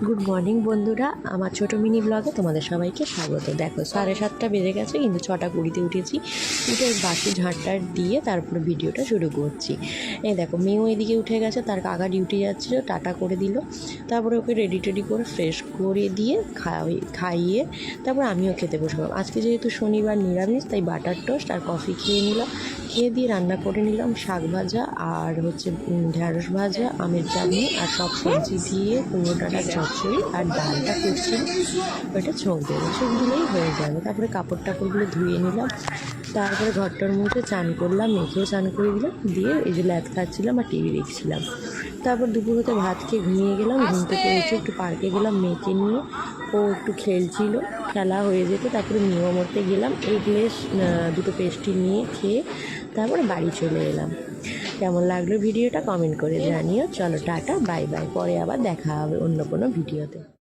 Good morning বন্ধুরা, আমার ছোট মিনি ব্লগে তোমাদের সবাইকে স্বাগত। দেখো 7:30 বেজে গেছে, কিন্তু 6:20 উঠেছি। উঠে বাসি ঝাঁটটার দিয়ে তারপরে ভিডিওটা শুরু করছি। এই দেখো মেয়েও এদিকে উঠে গেছে, তার কাকা ডিউটি যাচ্ছিল, টাটা করে দিল। তারপরে ওকে রেডি টেডি করে ফ্রেশ করে দিয়ে খাইয়ে তারপর আমিও খেতে বসলাম। আজকে যেহেতু শনিবার নিরামিষ, তাই বাটার টোস্ট আর কফি খেয়ে নিলাম। খেয়ে দিয়ে রান্না করে নিলাম শাক ভাজা আর ঢ্যাঁড়স ভাজা, আমের চাটনি আর সব সবজি দিয়ে কুমড়ো ডাঁটার চচ্চড়ি আর ডালটা করছি। ওইটা ছোঁক দেবো, ছোঁক দিলেই হয়ে যাবে। তারপরে কাপড় টাপড়গুলো ধুয়ে নিলাম, তারপরে ঘরটার মুখে চান করলাম, মেখেও চান করে দিলাম, দিয়ে এই যে ল্যাদ খাচ্ছিলাম আর টিভি দেখছিলাম। তারপর দুপুর হতে ভাত খেয়ে ঘুমিয়ে গেলাম। ঘুম থেকে উঠে একটু পার্কে গেলাম মেয়েকে নিয়ে, ও একটু খেলছিল, খেলা হয়ে যেত। তারপরে নিয়ম মরতে গেলাম, এগলেস দুটো পেস্ট্রি নিয়ে খেয়ে তারপরে বাড়ি চলে এলাম। কেমন লাগলো ভিডিওটা কমেন্ট করে জানিও। চলো টাটা, বাই বাই, পরে আবার দেখা হবে অন্য কোনো ভিডিওতে।